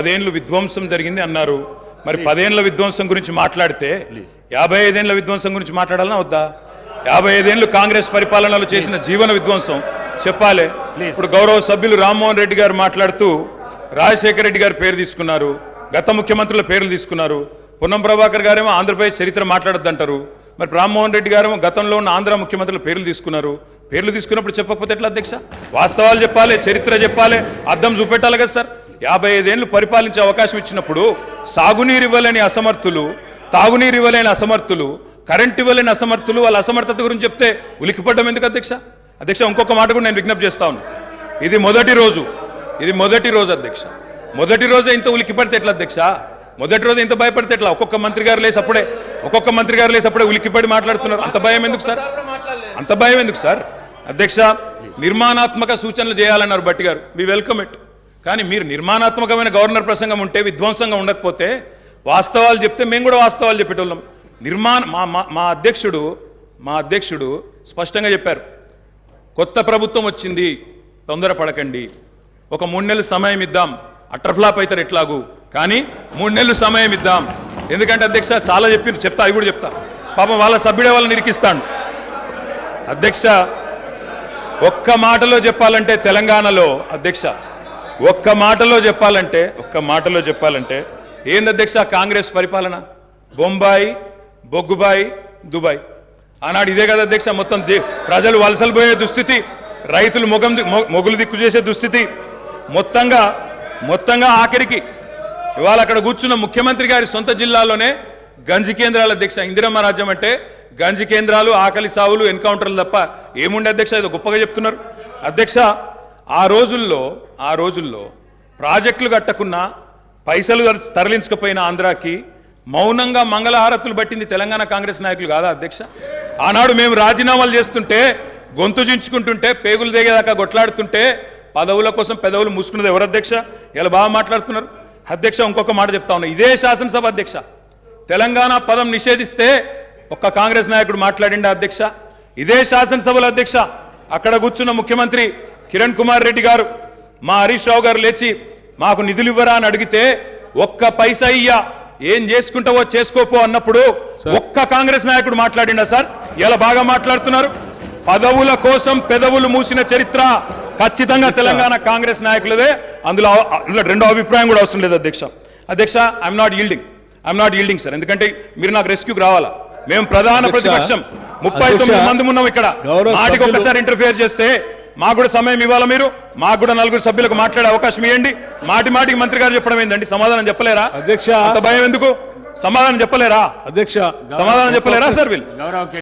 10 ఏళ్ల విధ్వంసం జరిగింది అన్నారు. మరి 10 ఏళ్ల విధ్వంసం గురించి మాట్లాడితే 55 ఏళ్ల విధ్వంసం గురించి మాట్లాడాలనా వద్దా? 55 ఏళ్లు కాంగ్రెస్ పరిపాలనలో చేసిన జీవన విధ్వంసం చెప్పాలి. ఇప్పుడు గౌరవ సభ్యులు రామ్మోహన్ రెడ్డి గారు మాట్లాడుతూ రాజశేఖర రెడ్డి గారి పేరు తీసుకున్నారు, గత ముఖ్యమంత్రుల పేర్లు తీసుకున్నారు. పొన్నం ప్రభాకర్ గారేమో ఆంధ్రప్రదేశ్ చరిత్ర మాట్లాడొద్దంటారు. మరి రామ్మోహన్ రెడ్డి గారేమో గతంలో ఉన్న ఆంధ్ర ముఖ్యమంత్రుల పేర్లు తీసుకున్నారు. పేర్లు తీసుకున్నప్పుడు చెప్పకపోతే ఎట్లా అధ్యక్ష? వాస్తవాలు చెప్పాలి, చరిత్ర చెప్పాలి, అర్థం చూపెట్టాలి కదా సార్. 55 ఏళ్లు పరిపాలించే అవకాశం ఇచ్చినప్పుడు సాగునీరు ఇవ్వలేని అసమర్థులు, తాగునీరు ఇవ్వలేని అసమర్థులు, కరెంట్ ఇవ్వలేని అసమర్థులు, వాళ్ళ అసమర్థత గురించి చెప్తే ఉలికిపడ్డం ఎందుకు అధ్యక్ష? అధ్యక్ష ఇంకొక మాట కూడా నేను విజ్ఞప్తి చేస్తా ఉన్నాను. ఇది మొదటి రోజు అధ్యక్ష. మొదటి రోజే ఇంత ఉలికిపడితే ఎట్లా అధ్యక్ష? మొదటి రోజు ఇంత భయపడితే ఎట్లా? ఒక్కొక్క మంత్రి గారు లేసి అప్పుడే ఉలికిపడి మాట్లాడుతున్నారు. అంత భయం ఎందుకు సార్? అంత భయం ఎందుకు సార్? అధ్యక్ష, నిర్మాణాత్మక సూచనలు చేయాలన్నారు భట్టి గారు, వి వెల్కమ్ ఇట్. కానీ మీరు నిర్మాణాత్మకమైన గవర్నర్ ప్రసంగం ఉంటే, విధ్వంసంగా ఉండకపోతే, వాస్తవాలు చెప్తే మేము కూడా వాస్తవాలు చెప్పేటోళ్ళం. మా అధ్యక్షుడు స్పష్టంగా చెప్పారు, కొత్త ప్రభుత్వం వచ్చింది, తొందరపడకండి, ఒక 3 నెలలు సమయం ఇద్దాం, అట్రఫ్లాప్ అవుతారు ఎట్లాగూ, కానీ 3 నెలలు సమయం ఇద్దాం. ఎందుకంటే అధ్యక్ష చాలా చెప్తా, అవి కూడా చెప్తా. పాపం వాళ్ళ సభ్యుడే వాళ్ళని నిరికిస్తాను. అధ్యక్ష, ఒక్క మాటలో చెప్పాలంటే తెలంగాణలో అధ్యక్ష, ఒక్క మాటలో చెప్పాలంటే ఏంది అధ్యక్ష కాంగ్రెస్ పరిపాలన? బొంబాయి, బొగ్గుబాయి, దుబాయ్. ఆనాడు ఇదే కదా అధ్యక్ష. మొత్తం ప్రజలు వలసలు పోయే దుస్థితి, రైతులు మొగులు దిక్కు చేసే దుస్థితి, మొత్తంగా ఆఖరికి ఇవాళ అక్కడ కూర్చున్న ముఖ్యమంత్రి గారి సొంత జిల్లాలోనే గంజి కేంద్రాలు అధ్యక్ష. ఇందిరమ్మ రాజ్యం అంటే గంజి కేంద్రాలు, ఆకలి సావులు, ఎన్కౌంటర్లు తప్ప ఏముండే అధ్యక్ష? ఇది గొప్పగా చెప్తున్నారు అధ్యక్ష. ఆ రోజుల్లో ప్రాజెక్టులు కట్టకున్నా, పైసలు తరలించకపోయినా ఆంధ్రాకి మౌనంగా మంగళహారతులు పట్టింది తెలంగాణ కాంగ్రెస్ నాయకులు కాదా అధ్యక్ష? ఆనాడు మేము రాజీనామాలు చేస్తుంటే, గొంతు చించుకుంటుంటే, పేగులు దిగేదాకా కొట్లాడుతుంటే, పదవుల కోసం పెదవులు మూసుకున్నది ఎవరు అధ్యక్ష? ఇలా బాగా మాట్లాడుతున్నారు అధ్యక్ష. ఇంకొక మాట చెప్తా ఉన్నా, ఇదే శాసనసభ అధ్యక్ష, తెలంగాణ పదం నిషేధిస్తే ఒక్క కాంగ్రెస్ నాయకుడు మాట్లాడిండా అధ్యక్ష? ఇదే శాసనసభలో అధ్యక్ష, అక్కడ కూర్చున్న ముఖ్యమంత్రి కిరణ్ కుమార్ రెడ్డి గారు, మా హరీష్ రావు గారు లేచి మాకు నిధులు ఇవ్వరా అని అడిగితే, ఒక్క పైసా ఇయ్యా, ఏం చేసుకుంటావో చేసుకోపో అన్నప్పుడు ఒక్క కాంగ్రెస్ నాయకుడు మాట్లాడిండా సార్? ఇలా బాగా మాట్లాడుతున్నారు. పదవుల కోసం పెదవులు మూసిన చరిత్ర ఖచ్చితంగా తెలంగాణ కాంగ్రెస్ నాయకులదే. అందులో రెండో అభిప్రాయం కూడా అవసరం లేదు అధ్యక్ష. I'm not yielding sir. ఎందుకంటే మీరు నాకు రెస్క్యూకి రావాలా. మేము ప్రధాన ప్రతిపక్షం, 39 మంది ఉన్నాం ఇక్కడ. మాటికి ఒక్కసారి ఇంటర్ఫియర్ చేస్తే మాకు కూడా సమయం ఇవ్వాలా. మీరు మాకు కూడా 4 సభ్యులకు మాట్లాడే అవకాశం ఇవ్వండి. మాటికి మంత్రి గారు చెప్పడం ఏందండి? సమాధానం చెప్పలేరా అధ్యక్ష? అంత భయం ఎందుకు? సమాధానం చెప్పలేరా అధ్యక్ష? సమాధానం చెప్పలేరా సార్ వీళ్ళు?